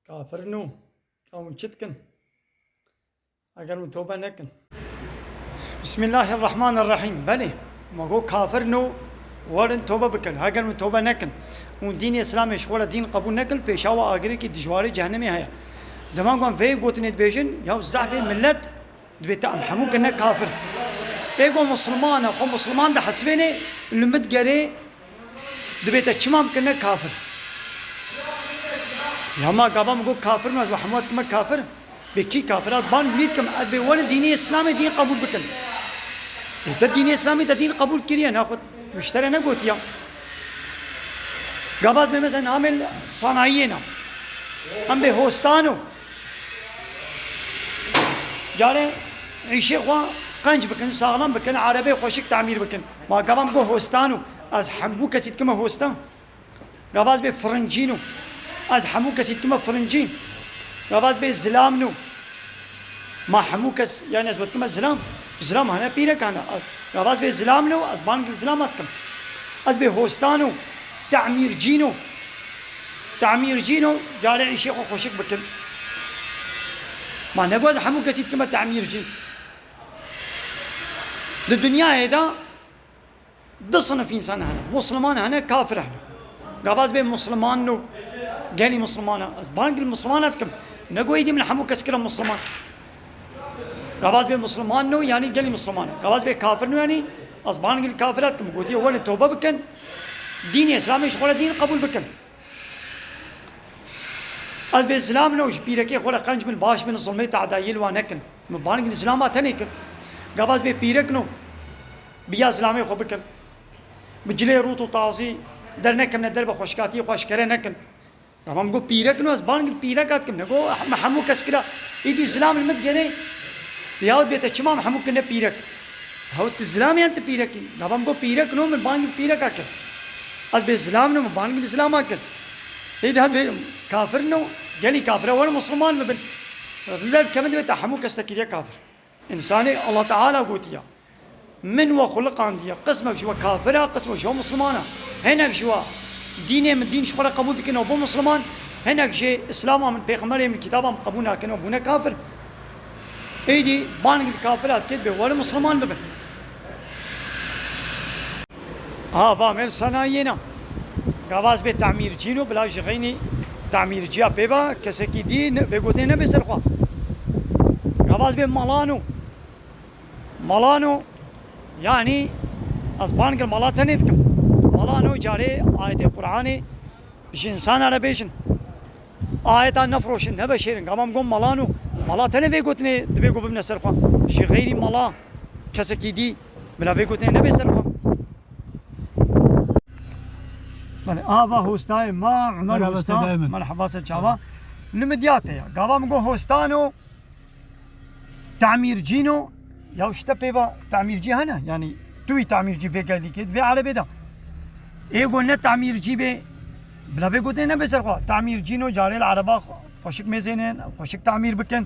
كافرنو أو شتكن أجر توبة نكن. بسم الله الرحمن الرحيم. بلي مقول كافرنو ورن توبة بكن أجر توبة نكن ودين الإسلام شغل دين قبول نكن بيشاوا أجري كي دجواري جهنمي هيا دمان قام في قوتني بيجن يا زعبي ملت دبيت محمود كنا كافر بيقول مسلمان أو مسلمان ده حسبيني اللي متجري دبيت الشمام كنا كافر يا ما قابا مقول كافر ما محمد كما كافر بكي كافرات بان بيت كم أبي وانا ديني إسلامي دين قبول بكن إذا ديني إسلامي ده دين قبول كريه ناخد مشتري نقول يا قابا مثلا عامل صناعينا هم بهوستانو جاري عيشي خوا قنج بكن سالم بكن عربي خوشك تعمير بكن ما قابا مقول هوستانو از حمو كسيت كما هوستان قابا بفرنجينو از حمو كسيت كما فرنجين قابا بزلامنو ما حمو كس يعني ازود كما زلام هنا بيرك انا قابا بزلامنو از بانك زلاماتكم از بهوستانو تعمير جينو جاري عيشي خو خوشك بكن ما نبغى حمو كسيت كما تعمير جين الدنيا هيدا دصنا في انسان هنا مسلمان هنا كافر هنا قاباز بين مسلمان نو قالي مسلمان اسبانك المسلمانات كم نقول يدي من حمو كسكر مسلمان قاباز بين مسلمان نو يعني قالي مسلمان قاباز بين كافر نو يعني اسبانك الكافرات كم قلتي هو توبه بكن دين اسلامي شغل دين قبول بكن از بالاسلام نو بيركي خلا قنج من باش من الظلمه تعدايل وانكن مبانك الاسلام اتنيك قاباز بين بيرك نو بيا اسلامي خو بكن بجلي روتو طازي درنك من الدرب خوشكاتي خوشكره نكن تمام قو بيرك نو اسبان بيركات كم نقول محمود كسكرا يدي اسلام المدجني ياود بيت تشما محمود كنا بيرك هو الاسلام انت بيرك تمام قو بيرك نو من بان بيرك اكل از بالاسلام نو بان الاسلام اكل يدي هذا كافر نو جالي كافر ولا مسلمان مبن لا كمان بيت حمود كسكريا كافر انساني الله تعالى قوتيا من وخلق عندي قسمك شو كافرة قسمك شو مسلمانة هناك شو ديني من دين شو قبول كنا أبو مسلمان هناك شيء إسلام من بيغمري من كتابهم قبولنا كنا أبونا كافر إيدي بانك الكافرات كده ولا مسلمان ببن بعمل صنايعنا جواز بتعمير جينو بلا جغيني تعمير جيا بيبا كسكي دين بيقولنا بسرقة جواز مالانو يعني أسبانك الملا تنيتكم ملانو جاري آية القرآن بش إنسان على بيشن آية نفروشن نبشيرن قامم قوم ملانو ملا تني بيقولني تبيقول بمن سرقة شي غيري ملا كسكي دي بلا بيقولني نبي سرقة بله هوستاي ما عمر هوستا مرحبا سجابا نمدياته قامم قوم هوستانو تعمير جينو يا وش تبيبا تعمير جي هنا يعني توي تعمير جي بيجا لي كده بعربي ده إيه قلنا تعمير جي بي بلا بيقولنا أنا بسرقة تعمير جينو جاري العربة خوشك ميزينين خوشك تعمير بكن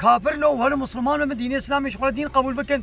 كافر لو ولا مسلمان من دين الاسلام شغل دين قبول بكن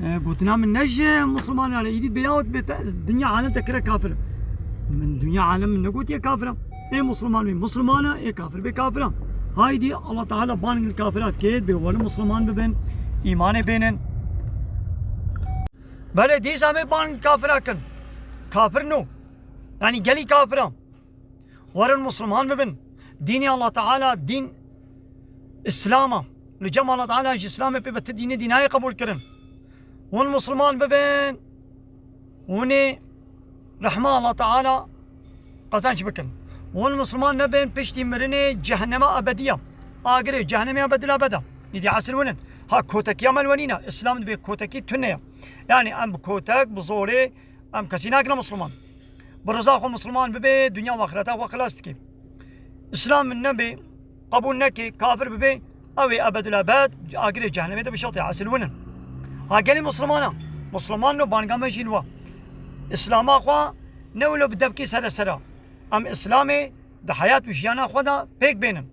قلنا من نج مسلمان على يدي بياوت الدنيا عالم تكره كافر من دنيا عالم نقول يا كافرة ايه مسلمان مسلمانة ايه كافر بكافرة هاي دي الله تعالى بان الكافرات كيد بيقول مسلمان ببين ايمان بينن بله دي سامي بان كافرة كن كافر نو يعني قلي كافرة ورن مسلمان ببين ديني الله تعالى دين اسلامه لجمع الله تعالى اسلامه ببت ديني ديناي قبول كرن والمسلمان ببين وني رحمة الله تعالى قزانش بكن والمسلمان نبين بشتي مرني جهنم أبدية آقري جهنم أبدا أبدا يدي عسل ونن ها كوتك يامل ونينا إسلام بي كوتكي تنيا يعني أم كوتك بزوري أم كسيناكنا مسلمان برزاق مسلمان ببي دنيا وآخرتها وخلاصتكي إسلام النبي قبول نكي كافر ببي أوي أبد الأبد آقري جهنم يدي بشوطي عسل ونن ها قالي مسلمان نو بانقام جينوا اسلام اخوا نولو بدبكي سر ام اسلامي ده حياة وجيانا خدا بيك بينن